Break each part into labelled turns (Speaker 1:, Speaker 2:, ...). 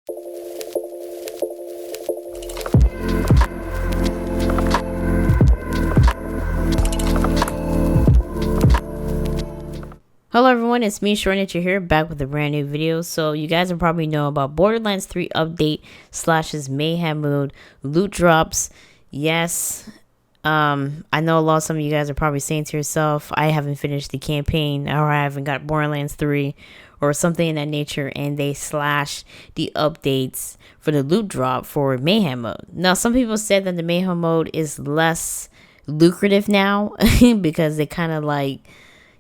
Speaker 1: Hello everyone, it's me, ShortNature here, back with a brand new video. So you guys will probably know about Borderlands 3 update / Mayhem Mode loot drops. Yes, I know a lot of some of you guys are probably saying to yourself, I haven't finished the campaign, or I haven't got Borderlands 3 or something in that nature, and they slash the updates for the loot drop for Mayhem Mode. Now, some people said that the Mayhem Mode is less lucrative now because they kind of like,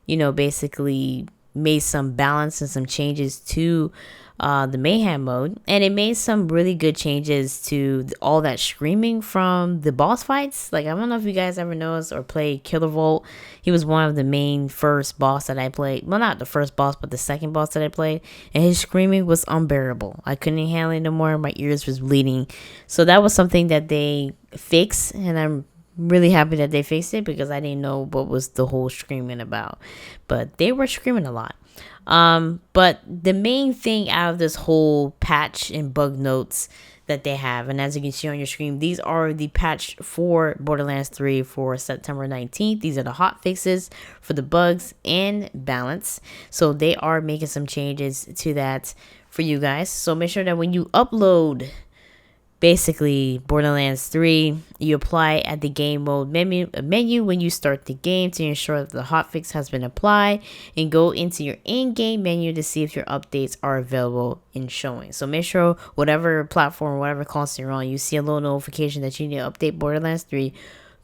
Speaker 1: basically made some balance and some changes to the Mayhem Mode. And it made some really good changes to all that screaming from the boss fights. Like, I don't know if you guys ever noticed or played Killer Volt. He was one of the main first boss that I played. Well, not the first boss, but the second boss that I played. And his screaming was unbearable. I couldn't handle it no more. My ears was bleeding. So that was something that they fixed. And I'm really happy that they fixed it because I didn't know what was the whole screaming about, but they were screaming a lot. But the main thing out of this whole patch and bug notes that they have, and as you can see on your screen, these are the patch for Borderlands 3 for September 19th. These are the hot fixes for the bugs and balance. So they are making some changes to that for you guys. So make sure that when you upload basically Borderlands 3, you apply at the game mode menu when you start the game to ensure that the hotfix has been applied, and go into your in-game menu to see if your updates are available and showing. So make sure whatever platform, whatever console you're on, you see a little notification that you need to update Borderlands 3,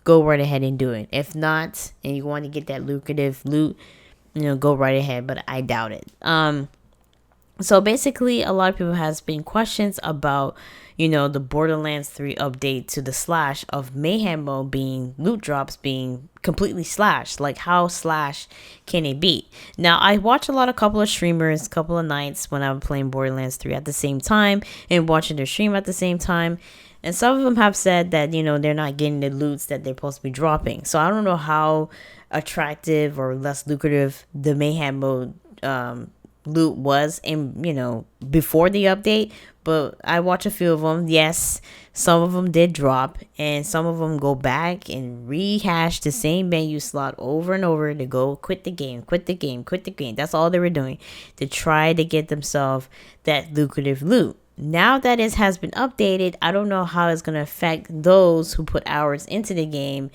Speaker 1: go right ahead and do it. If not, and you want to get that lucrative loot, go right ahead, but I doubt it. So basically, a lot of people has been questions about, the Borderlands 3 update to the slash of Mayhem Mode being loot drops being completely slashed. Like, how slash can it be? Now, I watch a couple of streamers, couple of nights when I'm playing Borderlands 3 at the same time and watching their stream at the same time. And some of them have said that, they're not getting the loots that they're supposed to be dropping. So I don't know how attractive or less lucrative the Mayhem Mode loot was before the update, but I watch a few of them. Yes, some of them did drop, and some of them go back and rehash the same menu slot over and over to go quit the game. That's all they were doing, to try to get themselves that lucrative loot. Now that it has been updated, I don't know how it's going to affect those who put hours into the game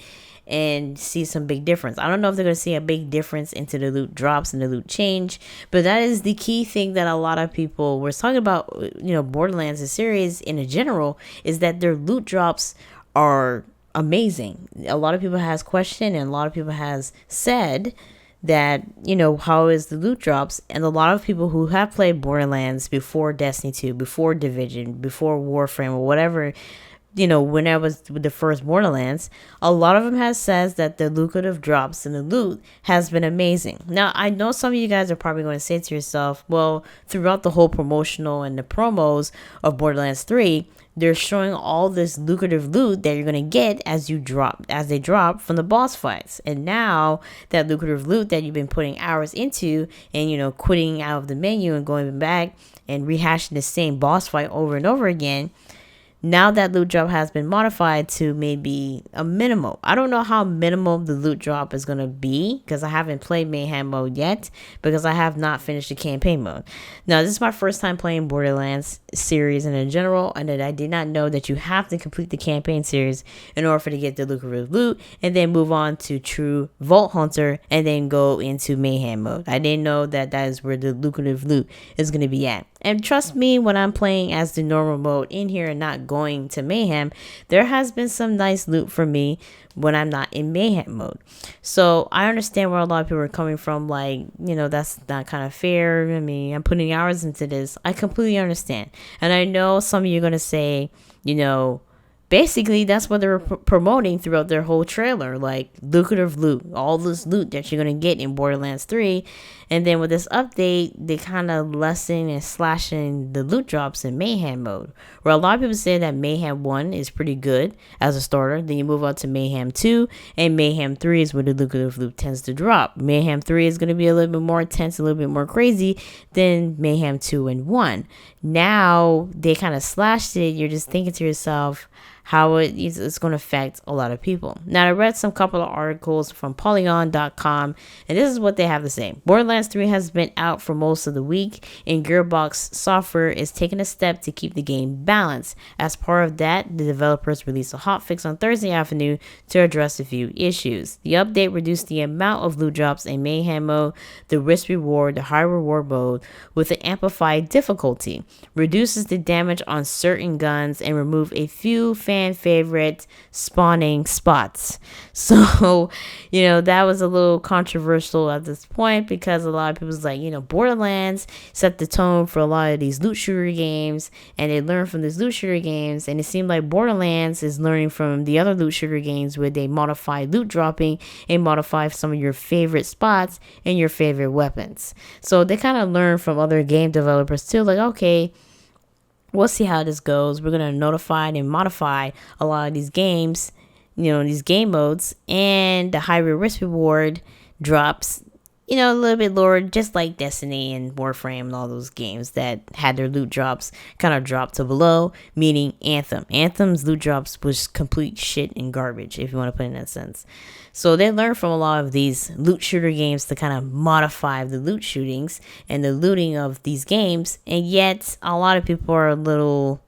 Speaker 1: and see some big difference. I don't know if they're going to see a big difference into the loot drops and the loot change, but that is the key thing that a lot of people were talking about, Borderlands, the series in general, is that their loot drops are amazing. A lot of people has questioned, and a lot of people has said that, how is the loot drops? And a lot of people who have played Borderlands before Destiny 2, before Division, before Warframe, or whatever, when I was with the first Borderlands, a lot of them has says that the lucrative drops in the loot has been amazing. Now, I know some of you guys are probably going to say to yourself, well, throughout the whole promotional and the promos of Borderlands 3, they're showing all this lucrative loot that you're going to get as they drop from the boss fights. And now that lucrative loot that you've been putting hours into and, quitting out of the menu and going back and rehashing the same boss fight over and over again, now that loot drop has been modified to maybe a minimal. I don't know how minimal the loot drop is going to be because I haven't played Mayhem Mode yet, because I have not finished the campaign mode. Now, this is my first time playing Borderlands series in general, and I did not know that you have to complete the campaign series in order for to get the lucrative loot and then move on to True Vault Hunter and then go into Mayhem Mode. I didn't know that is where the lucrative loot is going to be at. And trust me, when I'm playing as the normal mode in here and not going to Mayhem, there has been some nice loot for me when I'm not in Mayhem mode. So I understand where a lot of people are coming from, like, that's not kind of fair. I mean, I'm putting hours into this. I completely understand. And I know some of you are going to say, basically that's what they were promoting throughout their whole trailer, like lucrative loot, all this loot that you're going to get in Borderlands 3. And then with this update, they kind of lessen and slashing the loot drops in Mayhem mode, where a lot of people say that Mayhem 1 is pretty good as a starter. Then you move on to Mayhem 2, and Mayhem 3 is where the lucrative loot tends to drop. Mayhem 3 is going to be a little bit more intense, a little bit more crazy than Mayhem 2 and 1. Now they kind of slashed it. You're just thinking to yourself, how it's going to affect a lot of people. Now, I read some couple of articles from Polygon.com, and this is what they have to say. Borderlands 3 has been out for most of the week, and Gearbox Software is taking a step to keep the game balanced. As part of that, the developers released a hotfix on Thursday afternoon to address a few issues. The update reduced the amount of loot drops in Mayhem mode, the risk reward, the high reward mode, with an amplified difficulty, reduces the damage on certain guns, and remove a few fan favorite spawning spots. So, that was a little controversial at this point, because a lot of people's like, Borderlands set the tone for a lot of these loot shooter games, and they learn from these loot shooter games, and it seemed like Borderlands is learning from the other loot shooter games where they modify loot dropping and modify some of your favorite spots and your favorite weapons. So they kind of learn from other game developers too, like, okay, we'll see how this goes. We're going to notify and modify a lot of these games, these game modes, and the high risk reward drops, a little bit lower, just like Destiny and Warframe and all those games that had their loot drops kind of drop to below, meaning Anthem. Anthem's loot drops was complete shit and garbage, if you want to put it in that sense. So they learned from a lot of these loot shooter games to kind of modify the loot shootings and the looting of these games. And yet a lot of people are a little,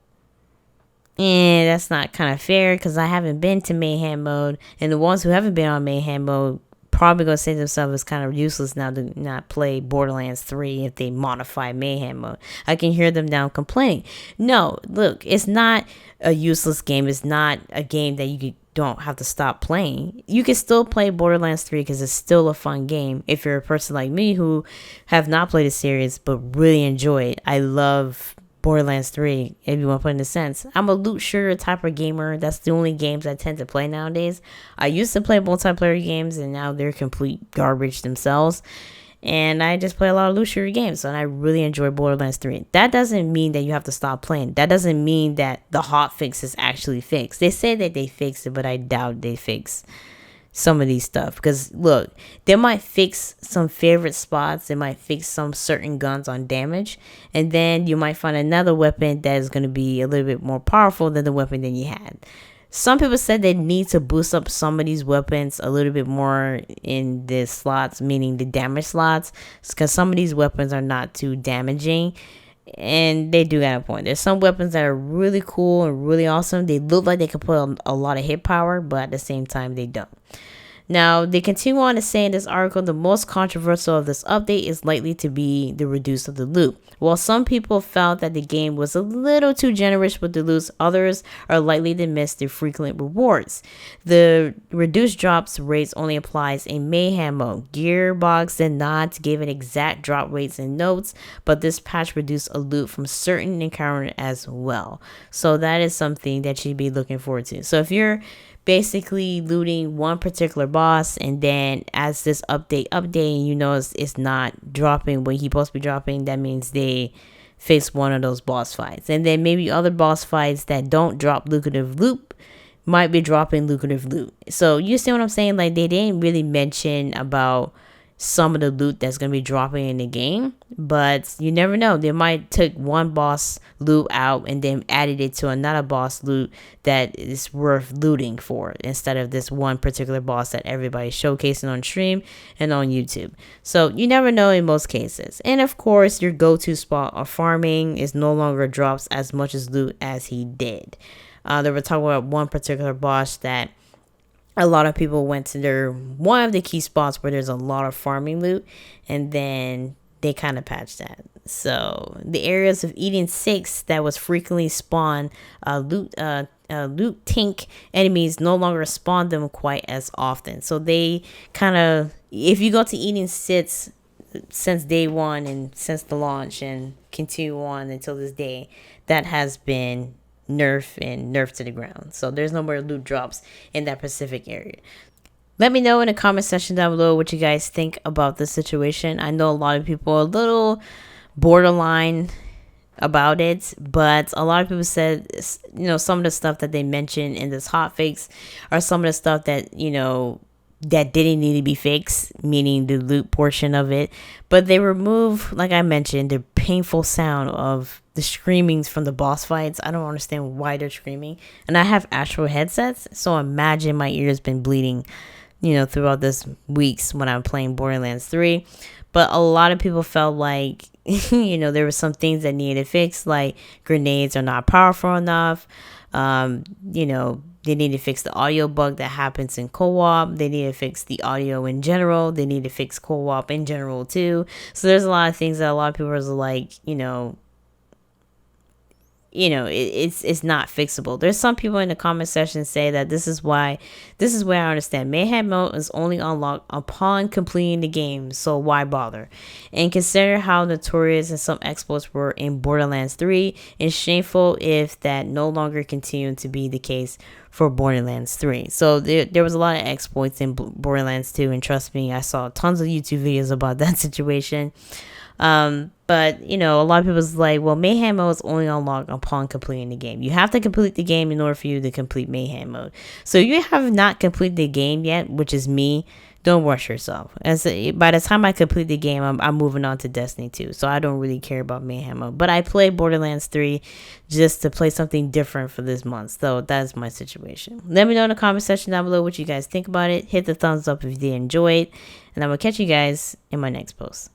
Speaker 1: that's not kind of fair, because I haven't been to Mayhem mode. And the ones who haven't been on Mayhem mode probably going to say to themselves, it's kind of useless now to not play Borderlands 3 if they modify Mayhem mode. I can hear them now complaining. No, look, it's not a useless game. It's not a game that you don't have to stop playing. You can still play Borderlands 3 because it's still a fun game if you're a person like me who have not played the series but really enjoy it. I love Borderlands 3, if you want to put it in a sense. I'm a loot shooter type of gamer. That's the only games I tend to play nowadays. I used to play multiplayer games, and now they're complete garbage themselves. And I just play a lot of loot shooter games, and I really enjoy Borderlands 3. That doesn't mean that you have to stop playing. That doesn't mean that the hotfix is actually fixed. They say that they fixed it, but I doubt they fix some of these stuff, because look, they might fix some favorite spots, they might fix some certain guns on damage, and then you might find another weapon that is going to be a little bit more powerful than the weapon that you had. Some people said they need to boost up some of these weapons a little bit more in the slots, meaning the damage slots, because some of these weapons are not too damaging. And they do got a point. There's some weapons that are really cool and really awesome. They look like they can put a lot of hit power, but at the same time, they don't. Now, they continue on to say in this article, the most controversial of this update is likely to be the reduce of the loot. While some people felt that the game was a little too generous with the loot, others are likely to miss the frequent rewards. The reduced drops rates only applies in Mayhem mode. Gearbox did not give an exact drop rates and notes, but this patch reduced a loot from certain encounters as well. So that is something that you'd be looking forward to. So if you're basically looting one particular boss, and then as this updating, it's not dropping what he's supposed to be dropping, that means they face one of those boss fights. And then maybe other boss fights that don't drop lucrative loot might be dropping lucrative loot. So you see what I'm saying? Like, they didn't really mention about some of the loot that's going to be dropping in the game, but you never know. They might take one boss loot out and then added it to another boss loot that is worth looting for, instead of this one particular boss that everybody's showcasing on stream and on YouTube. So you never know in most cases. And of course, your go-to spot of farming is no longer drops as much as loot as he did. They were talking about one particular boss that a lot of people went to one of the key spots where there's a lot of farming loot, and then they kind of patched that. So the areas of Eden 6 that was frequently spawned loot tank enemies no longer spawn them quite as often. So they kind of, if you go to Eden 6 since day one and since the launch and continue on until this day, that has been nerf and nerf to the ground. So there's no more loot drops in that Pacific area. Let me know in the comment section down below what you guys think about this situation. I know a lot of people are a little borderline about it, but a lot of people said, you know, some of the stuff that they mentioned in this hotfix are some of the stuff that, you know, that didn't need to be fixed, meaning the loot portion of it. But they remove, like I mentioned, the painful sound of the screamings from the boss fights. I don't understand why they're screaming. And I have actual headsets, so imagine my ears been bleeding, you know, throughout this weeks when I'm playing Borderlands 3. But a lot of people felt like, you know, there were some things that needed fixed, like grenades are not powerful enough. You know, they need to fix the audio bug that happens in co-op. They need to fix the audio in general. They need to fix co-op in general too. So there's a lot of things that a lot of people are like, it's not fixable. There's some people in the comment section say that this is where I understand Mayhem Mode is only unlocked upon completing the game, so why bother? And consider how notorious and some exploits were in Borderlands 3, and shameful if that no longer continued to be the case for Borderlands 3. So there was a lot of exploits in Borderlands 2, and trust me, I saw tons of YouTube videos about that situation. But, you know, a lot of people's like, well, Mayhem Mode is only unlocked upon completing the game. You have to complete the game in order for you to complete Mayhem Mode. So if you have not completed the game yet, which is me, don't rush yourself. By the time I complete the game, I'm moving on to Destiny 2. So I don't really care about Mayhem Mode. But I played Borderlands 3 just to play something different for this month. So that's my situation. Let me know in the comment section down below what you guys think about it. Hit the thumbs up if you did enjoy it. And I'm going to catch you guys in my next post.